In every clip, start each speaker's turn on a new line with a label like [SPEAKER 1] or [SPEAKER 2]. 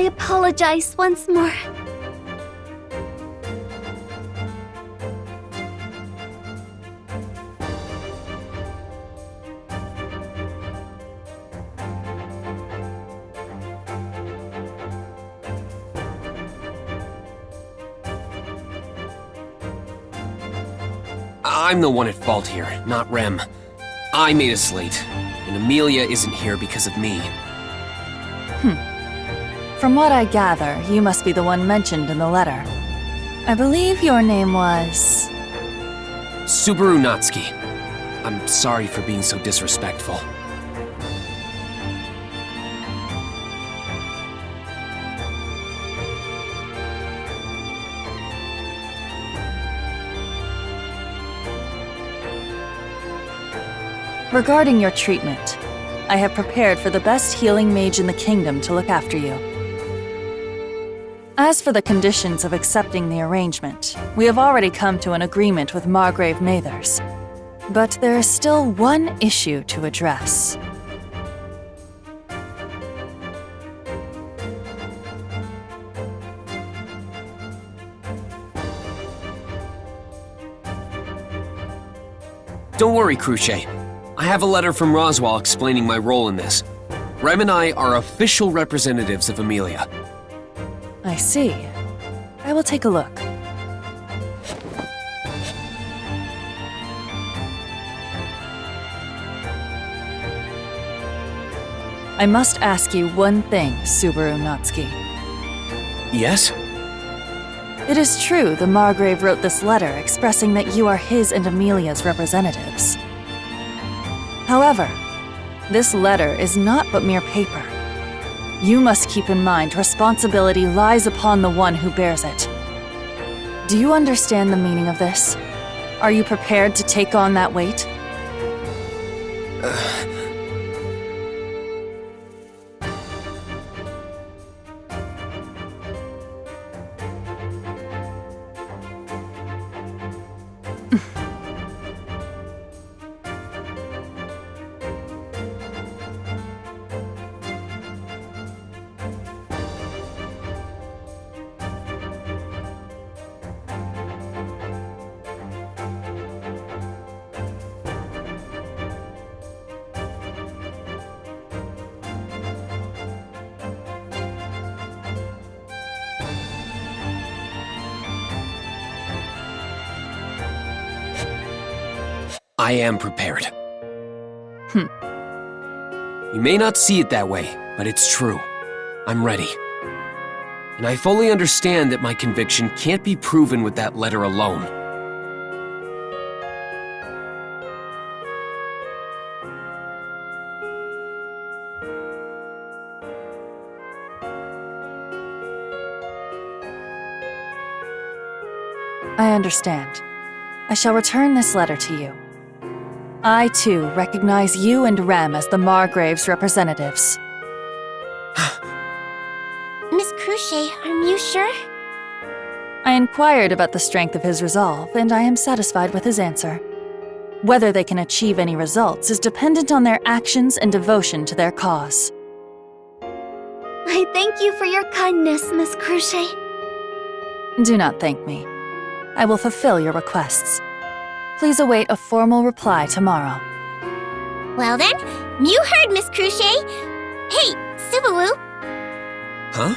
[SPEAKER 1] I apologize once more.
[SPEAKER 2] I'm the one at fault here, not Rem. I made us late, and Amelia isn't here because of me.
[SPEAKER 3] From what I gather, you must be the one mentioned in the letter. I believe your name was...
[SPEAKER 2] Subaru Natsuki. I'm sorry for being so disrespectful.
[SPEAKER 3] Regarding your treatment, I have prepared for the best healing mage in the kingdom to look after you. As for the conditions of accepting the arrangement, we have already come to an agreement with Margrave Mathers. But there is still one issue to address.
[SPEAKER 2] Don't worry, Cruce. I have a letter from Roswell explaining my role in this. Rem and I are official representatives of Amelia.
[SPEAKER 3] I see. I will take a look. I must ask you one thing, Subaru Natsuki.
[SPEAKER 2] Yes?
[SPEAKER 3] It is true the Margrave wrote this letter expressing that you are his and Amelia's representatives. However, this letter is not but mere paper. You must keep in mind responsibility lies upon the one who bears it. Do you understand the meaning of this? Are you prepared to take on that weight?
[SPEAKER 2] I am prepared. You may not see it that way, but it's true. I'm ready. And I fully understand that my conviction can't be proven with that letter alone.
[SPEAKER 3] I understand. I shall return this letter to you. I, too, recognize you and Rem as the Margrave's representatives.
[SPEAKER 1] Miss Cruce, are you sure?
[SPEAKER 3] I inquired about the strength of his resolve, and I am satisfied with his answer. Whether they can achieve any results is dependent on their actions and devotion to their cause.
[SPEAKER 1] I thank you for your kindness, Miss Cruce.
[SPEAKER 3] Do not thank me. I will fulfill your requests. Please await a formal reply tomorrow.
[SPEAKER 1] Well then, you heard Miss Cruce. Hey, Subaru.
[SPEAKER 2] Huh?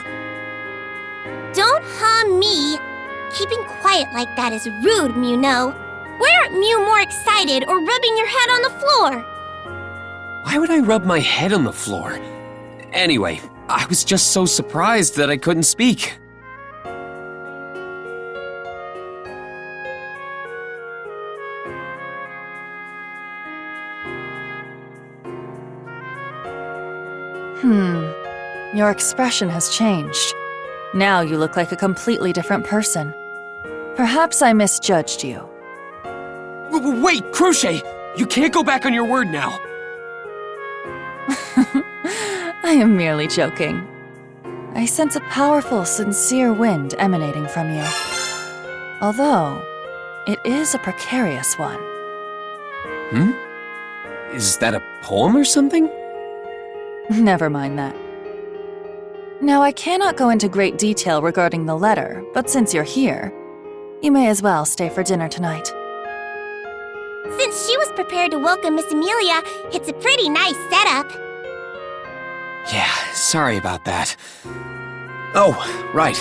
[SPEAKER 1] Don't huh me. Keeping quiet like that is rude, Mew, no. Why aren't Mew more excited or rubbing your head on the floor?
[SPEAKER 2] Why would I rub my head on the floor? Anyway, I was just so surprised that I couldn't speak.
[SPEAKER 3] Your expression has changed. Now you look like a completely different person. Perhaps I misjudged you.
[SPEAKER 2] Wait, Cruce! You can't go back on your word now.
[SPEAKER 3] I am merely joking. I sense a powerful, sincere wind emanating from you. Although, it is a precarious one.
[SPEAKER 2] Is that a poem or something?
[SPEAKER 3] Never mind that. Now, I cannot go into great detail regarding the letter, but since you're here, you may as well stay for dinner tonight.
[SPEAKER 1] Since she was prepared to welcome Miss Amelia, it's a pretty nice setup.
[SPEAKER 2] Yeah, sorry about that. Oh, right.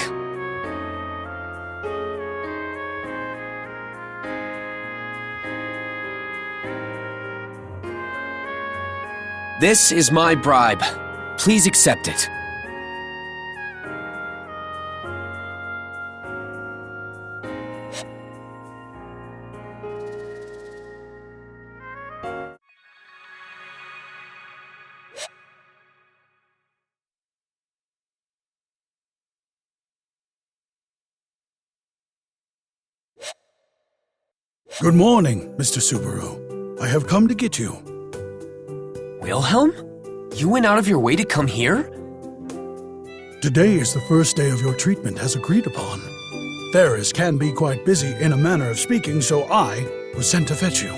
[SPEAKER 2] This is my bribe. Please accept it.
[SPEAKER 4] Good morning, Mr. Subaru. I have come to get you.
[SPEAKER 2] Wilhelm? You went out of your way to come here?
[SPEAKER 4] Today is the first day of your treatment as agreed upon. Ferris can be quite busy in a manner of speaking, so I was sent to fetch you.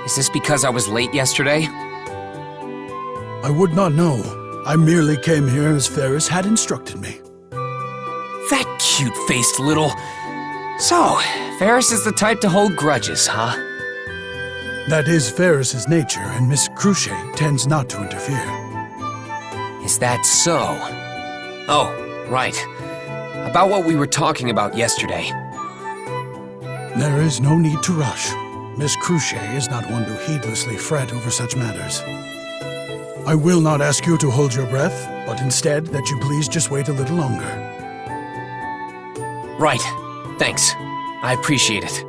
[SPEAKER 2] Is this because I was late yesterday?
[SPEAKER 4] I would not know. I merely came here as Ferris had instructed me.
[SPEAKER 2] That cute-faced little... So, Ferris is the type to hold grudges, huh?
[SPEAKER 4] That is Ferris's nature, and Miss Cruchet tends not to interfere.
[SPEAKER 2] Is that so? Oh, right. About what we were talking about yesterday.
[SPEAKER 4] There is no need to rush. Miss Cruchet is not one to heedlessly fret over such matters. I will not ask you to hold your breath, but instead that you please just wait a little longer.
[SPEAKER 2] Right. Thanks. I appreciate it.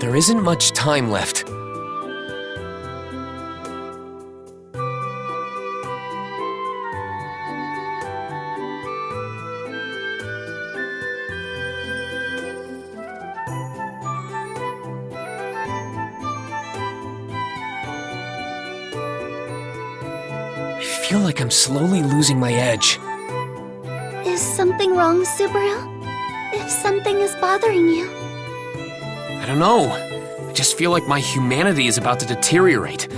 [SPEAKER 2] There isn't much time left. I feel like I'm slowly losing my edge.
[SPEAKER 1] Is something wrong, Subaru? If something is bothering you.
[SPEAKER 2] I don't know. I just feel like my humanity is about to deteriorate.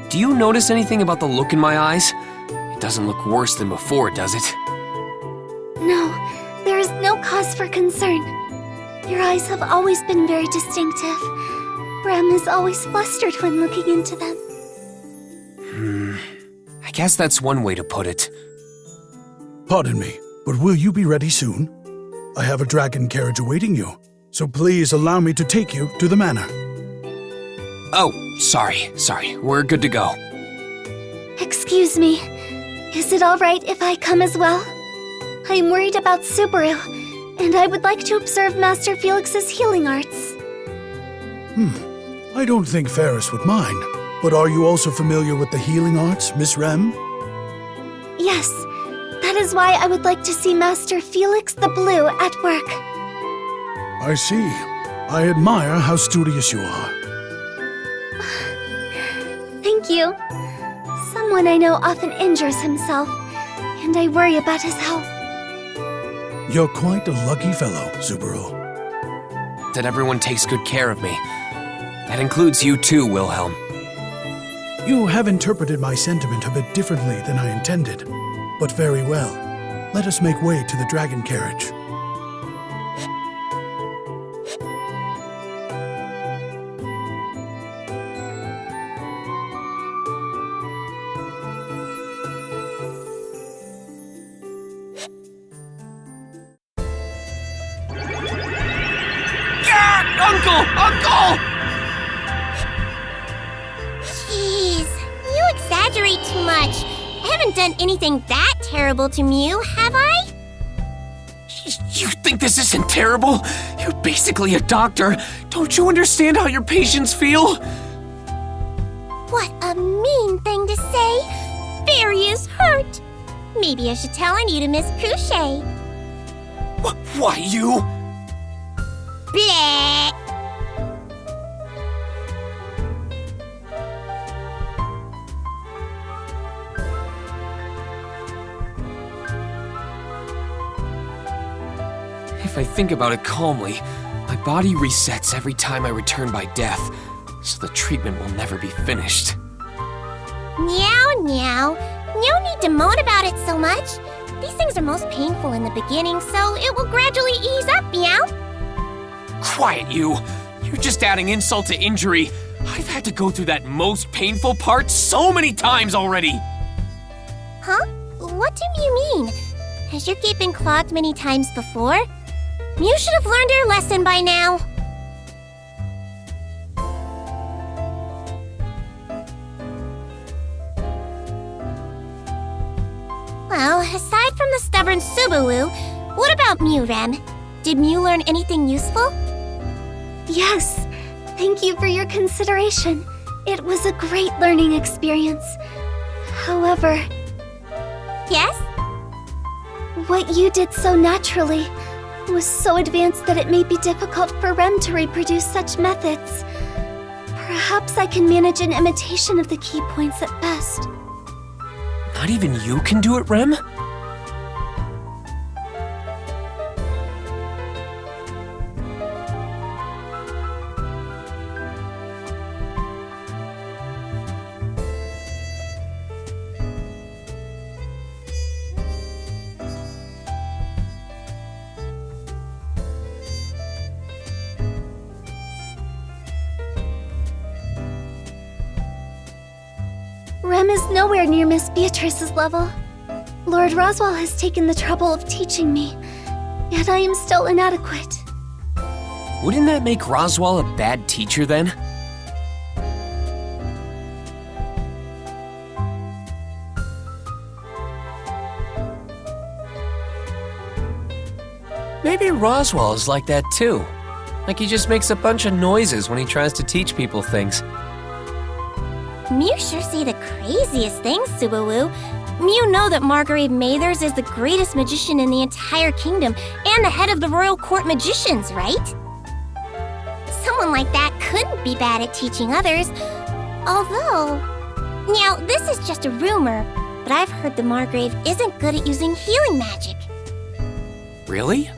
[SPEAKER 2] Do you notice anything about the look in my eyes? It doesn't look worse than before, does it?
[SPEAKER 1] No, there is no cause for concern. Your eyes have always been very distinctive. Rem is always flustered when looking into them.
[SPEAKER 2] I guess that's one way to put it.
[SPEAKER 4] Pardon me, but will you be ready soon? I have a dragon carriage awaiting you, so please allow me to take you to the manor.
[SPEAKER 2] Oh, sorry. We're good to go.
[SPEAKER 1] Excuse me. Is it all right if I come as well? I'm worried about Subaru, and I would like to observe Master Felix's healing arts.
[SPEAKER 4] I don't think Ferris would mind, but are you also familiar with the healing arts, Miss Rem?
[SPEAKER 1] Yes, that is why I would like to see Master Felix the Blue at work.
[SPEAKER 4] I see. I admire how studious you are.
[SPEAKER 1] Thank you. Someone I know often injures himself, and I worry about his health.
[SPEAKER 4] You're quite a lucky fellow, Subaru.
[SPEAKER 2] That everyone takes good care of me. That includes you too, Wilhelm.
[SPEAKER 4] You have interpreted my sentiment a bit differently than I intended, but very well. Let us make way to the dragon carriage.
[SPEAKER 2] Uncle!
[SPEAKER 5] haven't done anything that terrible to Mew, have I?
[SPEAKER 2] You think this isn't terrible? You're basically a doctor. Don't you understand how your patients feel?
[SPEAKER 5] What a mean thing to say! Fairy is hurt! Maybe I should tell Anita Miss Cruchet.
[SPEAKER 2] Why you?
[SPEAKER 5] Bleh!
[SPEAKER 2] If I think about it calmly, my body resets every time I return by death, so the treatment will never be finished.
[SPEAKER 5] Meow, meow. No need to moan about it so much. These things are most painful in the beginning, so it will gradually ease up, meow.
[SPEAKER 2] Quiet, you! You're just adding insult to injury. I've had to go through that most painful part so many times already!
[SPEAKER 5] Huh? What do you mean? Has your gate been clogged many times before? Mew should have learned her lesson by now. Well, aside from the stubborn Subaru, what about Mew, Rem? Did Mew learn anything useful?
[SPEAKER 1] Yes, thank you for your consideration. It was a great learning experience. However,
[SPEAKER 5] Yes?
[SPEAKER 1] what you did so naturally was so advanced that it may be difficult for Rem to reproduce such methods. Perhaps I can manage an imitation of the key points at best.
[SPEAKER 2] Not even you can do it, Rem?
[SPEAKER 1] Rem is nowhere near Miss Beatrice's level. Lord Roswell has taken the trouble of teaching me, yet I am still inadequate.
[SPEAKER 2] Wouldn't that make Roswell a bad teacher then? Maybe Roswell is like that too. Like he just makes a bunch of noises when he tries to teach people things.
[SPEAKER 5] Mew sure say the craziest things, Subaru. Mew know that Margrave Mathers is the greatest magician in the entire kingdom and the head of the royal court magicians, right? Someone like that couldn't be bad at teaching others. Although, now this is just a rumor, but I've heard the Margrave isn't good at using healing magic.
[SPEAKER 2] Really?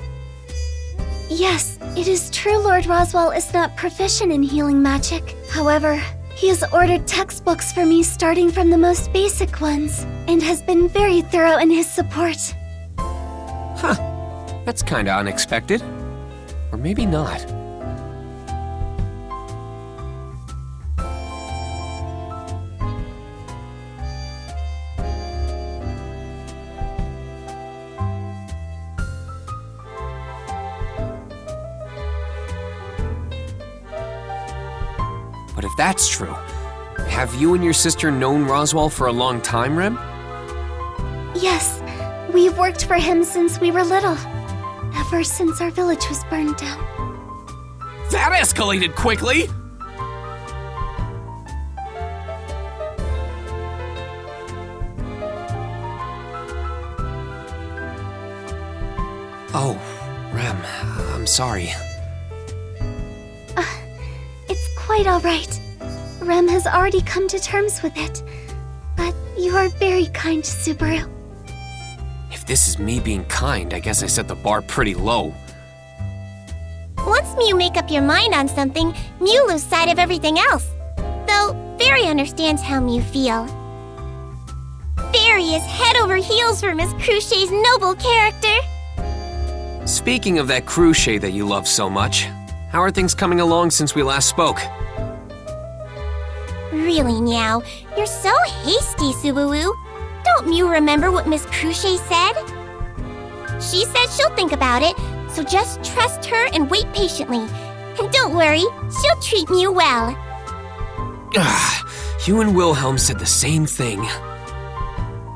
[SPEAKER 1] Yes, it is true Lord Roswell is not proficient in healing magic. However, he has ordered textbooks for me starting from the most basic ones, and has been very thorough in his support.
[SPEAKER 2] Huh. That's kinda unexpected. Or maybe not. But if that's true, have you and your sister known Roswell for a long time, Rem?
[SPEAKER 1] Yes, we've worked for him since we were little. Ever since our village was burned down.
[SPEAKER 2] That escalated quickly! Oh, Rem, I'm sorry.
[SPEAKER 1] It's quite all right. Rem has already come to terms with it. But you are very kind, Subaru.
[SPEAKER 2] If this is me being kind, I guess I set the bar pretty low.
[SPEAKER 5] Once Mew make up your mind on something, Mew lose sight of everything else. Though, Fairy understands how Mew feel. Fairy is head over heels for Miss Cruchet's noble character.
[SPEAKER 2] Speaking of that Cruchet that you love so much, how are things coming along since we last spoke?
[SPEAKER 5] Really, Meow, you're so hasty, Subaru. Don't Mew remember what Miss Cruchet said? She said she'll think about it, so just trust her and wait patiently. And don't worry, she'll treat Mew well.
[SPEAKER 2] You and Wilhelm said the same thing.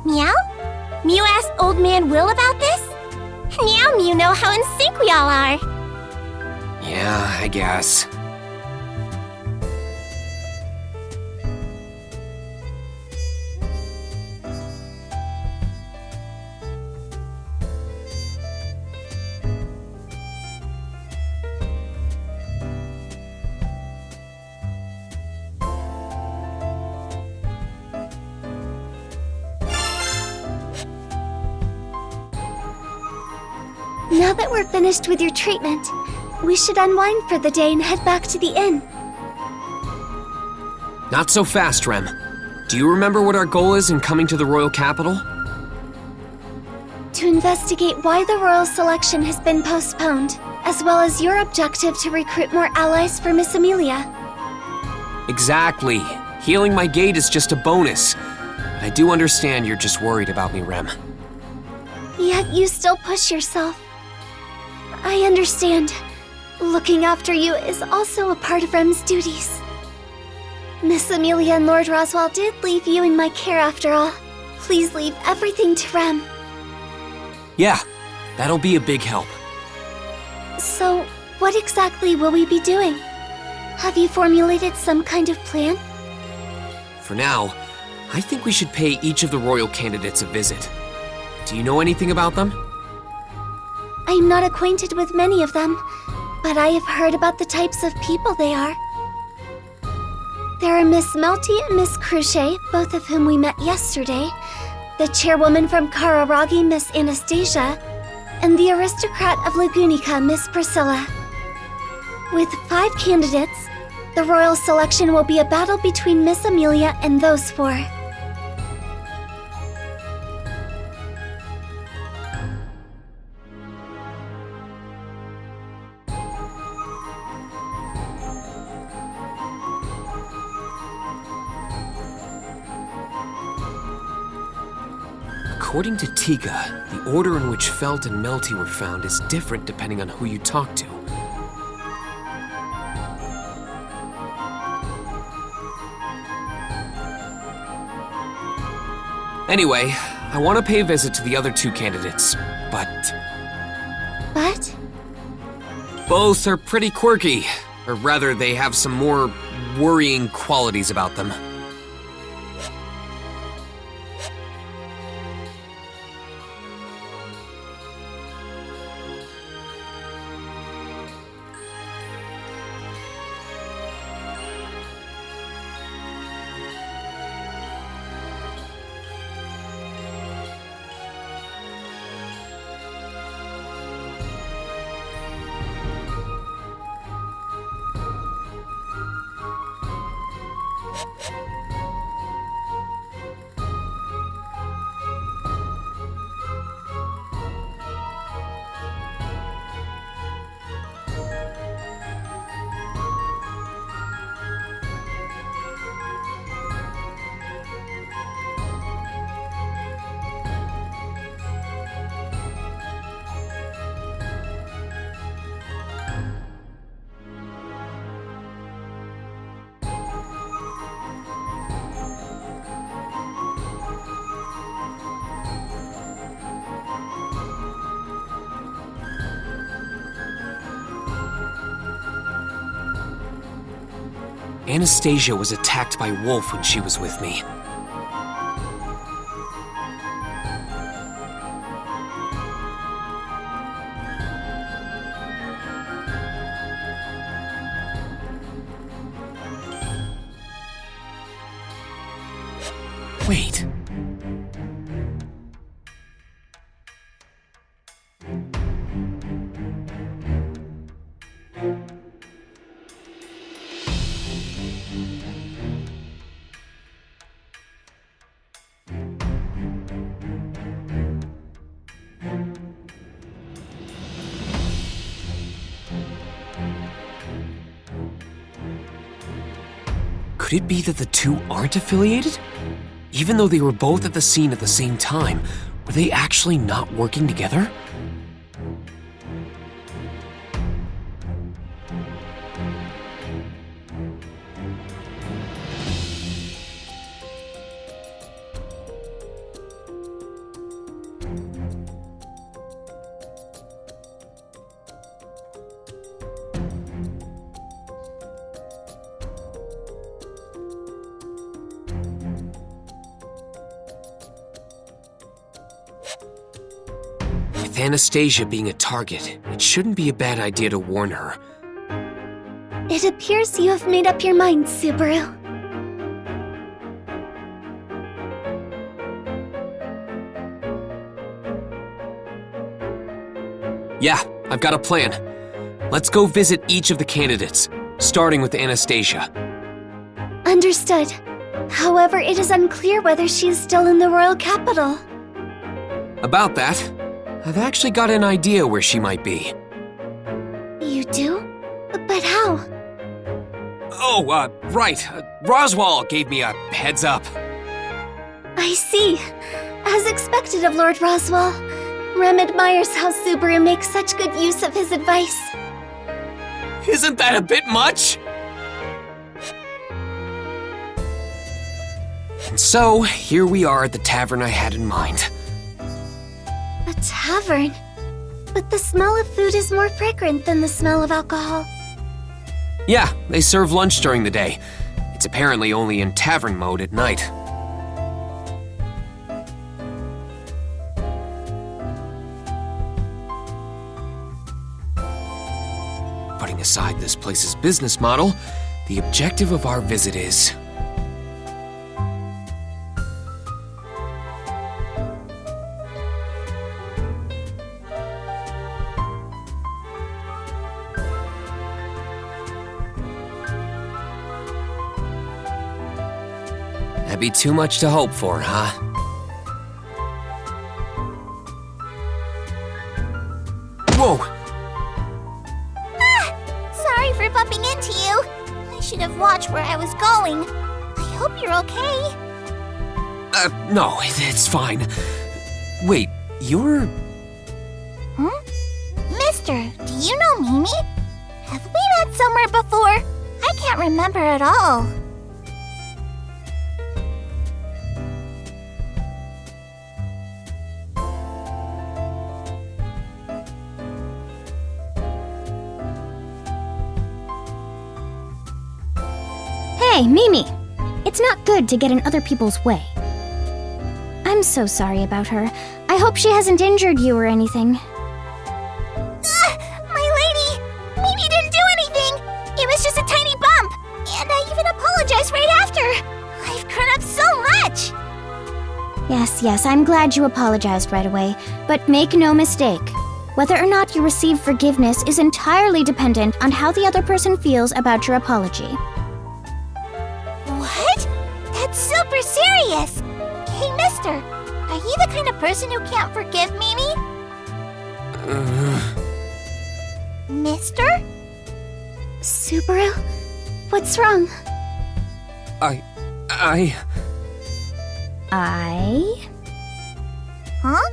[SPEAKER 5] Meow? Mew asked Old Man Will about this? Now Mew know how in sync we all are.
[SPEAKER 2] Yeah, I guess.
[SPEAKER 1] Now that we're finished with your treatment, we should unwind for the day and head back to the inn.
[SPEAKER 2] Not so fast, Rem. Do you remember what our goal is in coming to the royal capital?
[SPEAKER 1] To investigate why the royal selection has been postponed, as well as your objective to recruit more allies for Miss Amelia.
[SPEAKER 2] Exactly. Healing my gait is just a bonus. But I do understand you're just worried about me, Rem.
[SPEAKER 1] Yet you still push yourself. I understand. Looking after you is also a part of Rem's duties. Miss Amelia and Lord Roswell did leave you in my care after all. Please leave everything to Rem.
[SPEAKER 2] Yeah, that'll be a big help.
[SPEAKER 1] So, what exactly will we be doing? Have you formulated some kind of plan?
[SPEAKER 2] For now, I think we should pay each of the royal candidates a visit. Do you know anything about them?
[SPEAKER 1] I'm not acquainted with many of them, but I have heard about the types of people they are. There are Miss Melty and Miss Cruchet, both of whom we met yesterday, the chairwoman from Kararagi, Miss Anastasia, and the aristocrat of Lagunica, Miss Priscilla. With 5 candidates, the royal selection will be a battle between Miss Amelia and those 4.
[SPEAKER 2] According to Tiga, the order in which Felt and Melty were found is different depending on who you talk to. Anyway, I want to pay a visit to the other 2 candidates, but
[SPEAKER 1] But?
[SPEAKER 2] both are pretty quirky. Or rather, they have some more worrying qualities about them. Anastasia was attacked by Wolf when she was with me. Wait. Could it be that the 2 aren't affiliated? Even though they were both at the scene at the same time, were they actually not working together? With Anastasia being a target, it shouldn't be a bad idea to warn her.
[SPEAKER 1] It appears you have made up your mind, Subaru.
[SPEAKER 2] Yeah, I've got a plan. Let's go visit each of the candidates, starting with Anastasia.
[SPEAKER 1] Understood. However, it is unclear whether she is still in the royal capital.
[SPEAKER 2] About that, I've actually got an idea where she might be.
[SPEAKER 1] You do? But how?
[SPEAKER 2] Oh, right. Roswell gave me a heads up.
[SPEAKER 1] I see. As expected of Lord Roswell, Rem admires how Subaru makes such good use of his advice.
[SPEAKER 2] Isn't that a bit much? And so, here we are at the tavern I had in mind.
[SPEAKER 1] A tavern? But the smell of food is more fragrant than the smell of alcohol.
[SPEAKER 2] Yeah, they serve lunch during the day. It's apparently only in tavern mode at night. Putting aside this place's business model, the objective of our visit is... That'd be too much to hope for, huh? Whoa!
[SPEAKER 5] Sorry for bumping into you. I should have watched where I was going. I hope you're okay.
[SPEAKER 2] No, it's fine. Wait, you're...
[SPEAKER 5] Mister, do you know Mimi? Have we met somewhere before? I can't remember at all.
[SPEAKER 6] Hey, Mimi! It's not good to get in other people's way. I'm so sorry about her. I hope she hasn't injured you or anything.
[SPEAKER 5] My lady! Mimi didn't do anything! It was just a tiny bump! And I even apologized right after! I've grown up so much!
[SPEAKER 6] Yes, I'm glad you apologized right away. But make no mistake. Whether or not you receive forgiveness is entirely dependent on how the other person feels about your apology.
[SPEAKER 5] What? That's super serious! Hey, mister, are you the kind of person who can't forgive Mimi? Mister?
[SPEAKER 1] Subaru? What's wrong?
[SPEAKER 6] I?
[SPEAKER 5] Huh?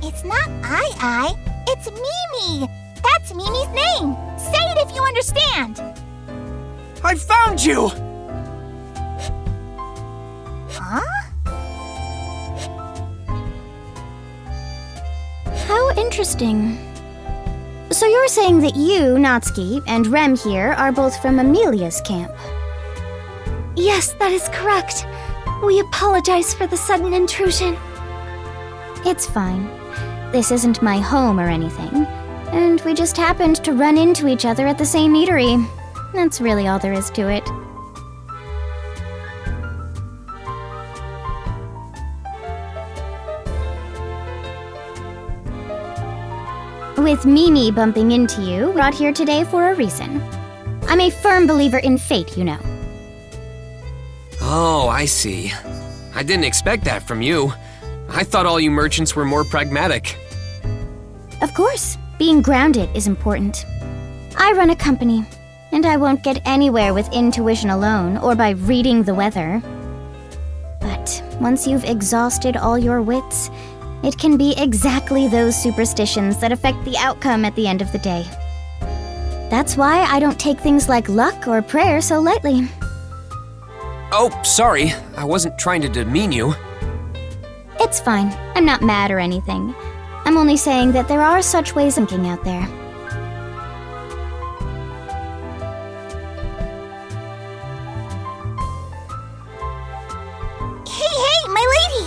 [SPEAKER 5] It's not I. It's Mimi! That's Mimi's name! Say it if you understand!
[SPEAKER 2] I found you!
[SPEAKER 5] Huh?
[SPEAKER 6] How interesting. So you're saying that you, Natsuki, and Rem here are both from Amelia's camp?
[SPEAKER 1] Yes, that is correct. We apologize for the sudden intrusion.
[SPEAKER 6] It's fine. This isn't my home or anything. And we just happened to run into each other at the same eatery. That's really all there is to it. With Mimi bumping into you, brought here today for a reason. I'm a firm believer in fate, you know.
[SPEAKER 2] Oh, I see. I didn't expect that from you. I thought all you merchants were more pragmatic.
[SPEAKER 6] Of course, being grounded is important. I run a company, and I won't get anywhere with intuition alone or by reading the weather. But once you've exhausted all your wits, it can be exactly those superstitions that affect the outcome at the end of the day. That's why I don't take things like luck or prayer so lightly.
[SPEAKER 2] Oh, sorry. I wasn't trying to demean you.
[SPEAKER 6] It's fine. I'm not mad or anything. I'm only saying that there are such ways of thinking out there.
[SPEAKER 5] Hey, my lady!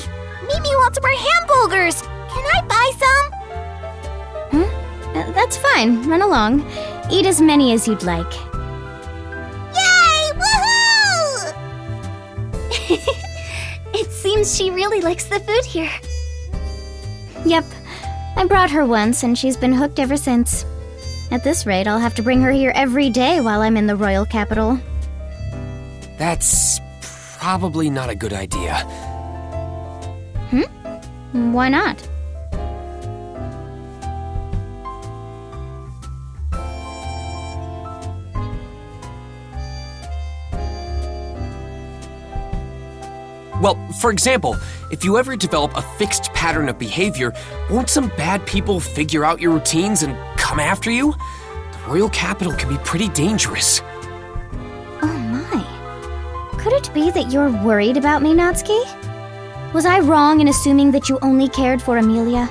[SPEAKER 5] Mimi wants more hamburgers! Can I buy some?
[SPEAKER 6] That's fine. Run along. Eat as many as you'd like.
[SPEAKER 5] Yay! Woohoo!
[SPEAKER 1] It seems she really likes the food here.
[SPEAKER 6] Yep. I brought her once, and she's been hooked ever since. At this rate, I'll have to bring her here every day while I'm in the royal capital.
[SPEAKER 2] That's probably not a good idea.
[SPEAKER 6] Why not?
[SPEAKER 2] Well, for example, if you ever develop a fixed pattern of behavior, won't some bad people figure out your routines and come after you? The royal capital can be pretty dangerous.
[SPEAKER 6] Oh my. Could it be that you're worried about me, Natsuki? Was I wrong in assuming that you only cared for Amelia?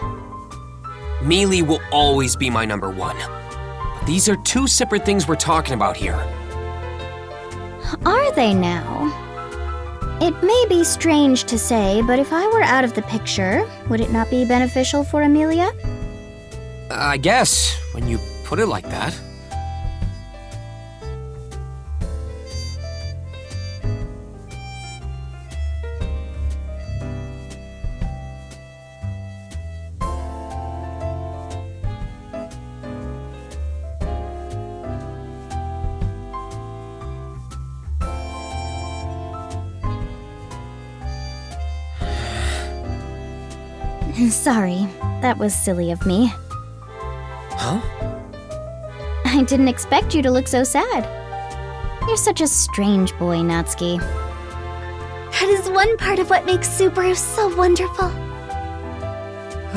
[SPEAKER 2] Mealy will always be my number one. But these are two separate things we're talking about here.
[SPEAKER 6] Are they now? It may be strange to say, but if I were out of the picture, would it not be beneficial for Amelia?
[SPEAKER 2] I guess, when you put it like that.
[SPEAKER 6] Sorry, that was silly of me.
[SPEAKER 2] Huh?
[SPEAKER 6] I didn't expect you to look so sad. You're such a strange boy, Natsuki.
[SPEAKER 1] That is one part of what makes Subaru so wonderful.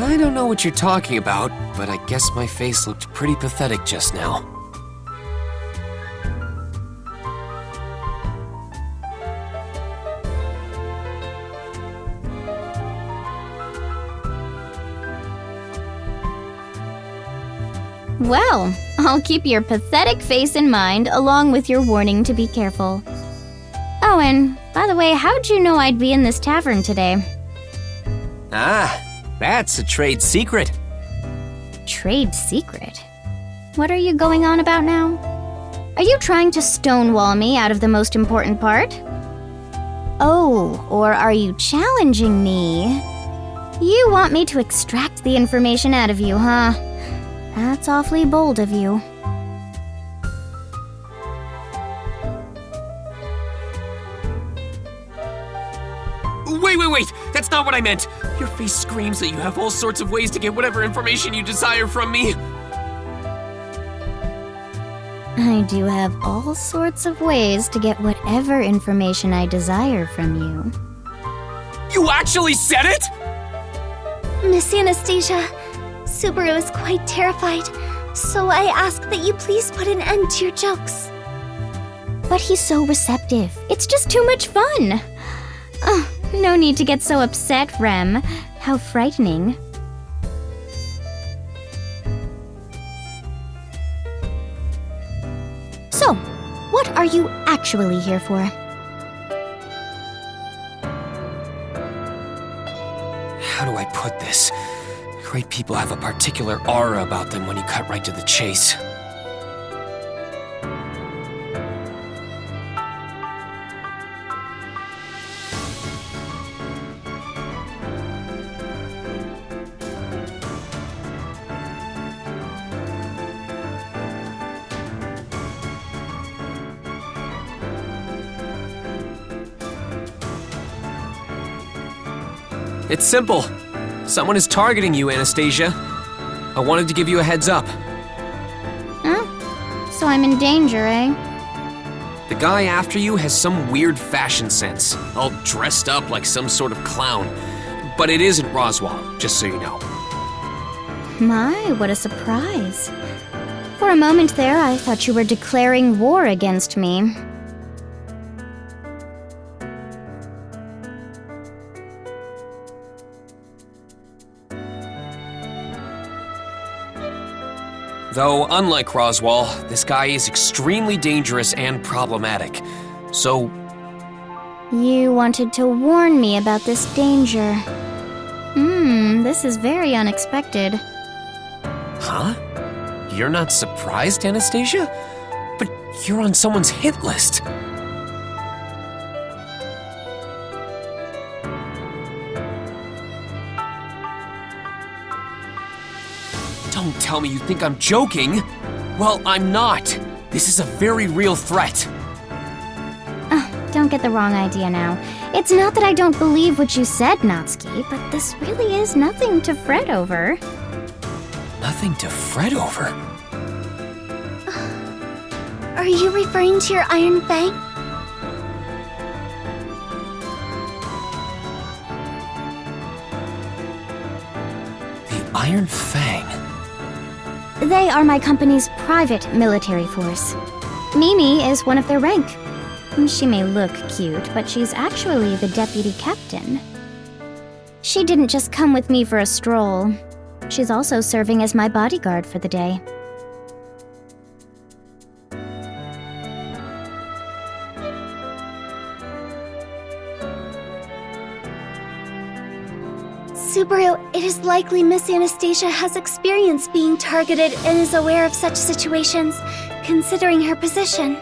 [SPEAKER 2] I don't know what you're talking about, but I guess my face looked pretty pathetic just now.
[SPEAKER 6] Well, I'll keep your pathetic face in mind, along with your warning to be careful. Oh, and by the way, how'd you know I'd be in this tavern today?
[SPEAKER 2] Ah, that's a trade secret.
[SPEAKER 6] Trade secret? What are you going on about now? Are you trying to stonewall me out of the most important part? Oh, or are you challenging me? You want me to extract the information out of you, huh? That's awfully bold of you.
[SPEAKER 2] Wait! That's not what I meant! Your face screams that you have all sorts of ways to get whatever information you desire from me.
[SPEAKER 6] I do have all sorts of ways to get whatever information I desire from you.
[SPEAKER 2] You actually said it?!
[SPEAKER 1] Miss Anastasia, Subaru is quite terrified, so I ask that you please put an end to your jokes.
[SPEAKER 6] But he's so receptive. It's just too much fun. Oh, no need to get so upset, Rem. How frightening. So, what are you actually here for?
[SPEAKER 2] How do I put this? Great people have a particular aura about them when you cut right to the chase. It's simple. Someone is targeting you, Anastasia. I wanted to give you a heads up.
[SPEAKER 6] Huh? So I'm in danger, eh?
[SPEAKER 2] The guy after you has some weird fashion sense, all dressed up like some sort of clown. But it isn't Roswaal, just so you know.
[SPEAKER 6] My, what a surprise. For a moment there, I thought you were declaring war against me.
[SPEAKER 2] Though, unlike Roswaal, this guy is extremely dangerous and problematic. So,
[SPEAKER 6] You wanted to warn me about this danger. This is very unexpected.
[SPEAKER 2] huh? You're not surprised, Anastasia? But you're on someone's hit list. Don't tell me you think I'm joking. Well, I'm not. This is a very real threat.
[SPEAKER 6] Don't get the wrong idea now. It's not that I don't believe what you said, Natsuki, but this really is nothing to fret over.
[SPEAKER 2] Nothing to fret over.
[SPEAKER 1] Are you referring to your Iron Fang?
[SPEAKER 2] The Iron Fang.
[SPEAKER 6] They are my company's private military force. Mimi is one of their rank. She may look cute, but she's actually the deputy captain. She didn't just come with me for a stroll. She's also serving as my bodyguard for the day.
[SPEAKER 1] Subaru, it is likely Miss Anastasia has experience being targeted and is aware of such situations, considering her position.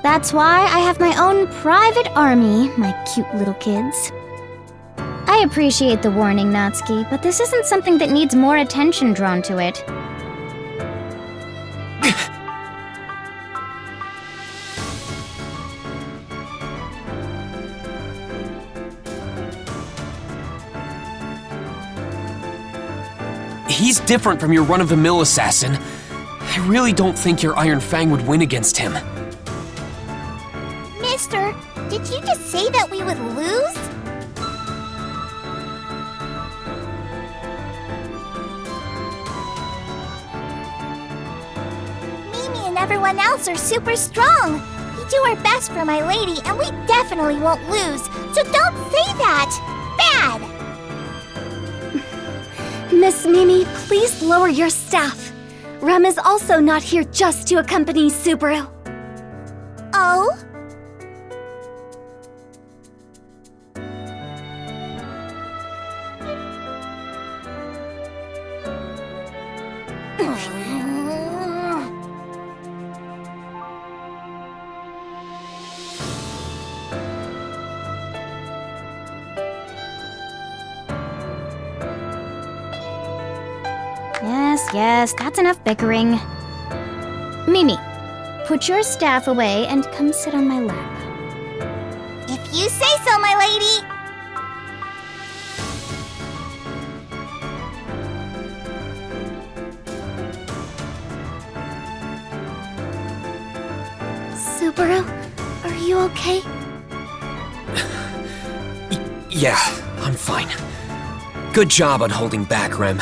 [SPEAKER 6] That's why I have my own private army, my cute little kids. I appreciate the warning, Natsuki, but this isn't something that needs more attention drawn to it.
[SPEAKER 2] He's different from your run-of-the-mill assassin. I really don't think your Iron Fang would win against him.
[SPEAKER 5] Mister, did you just say that we would lose? Mimi and everyone else are super strong. We do our best for my lady, and we definitely won't lose. So don't say that! Bad!
[SPEAKER 1] Miss Mimi, please lower your staff. Rem is also not here just to accompany Subaru.
[SPEAKER 5] Oh?
[SPEAKER 6] Yes, that's enough bickering. Mimi, put your staff away and come sit on my lap.
[SPEAKER 5] If you say so, my lady!
[SPEAKER 1] Subaru, are you okay?
[SPEAKER 2] Yeah, I'm fine. Good job on holding back, Rem.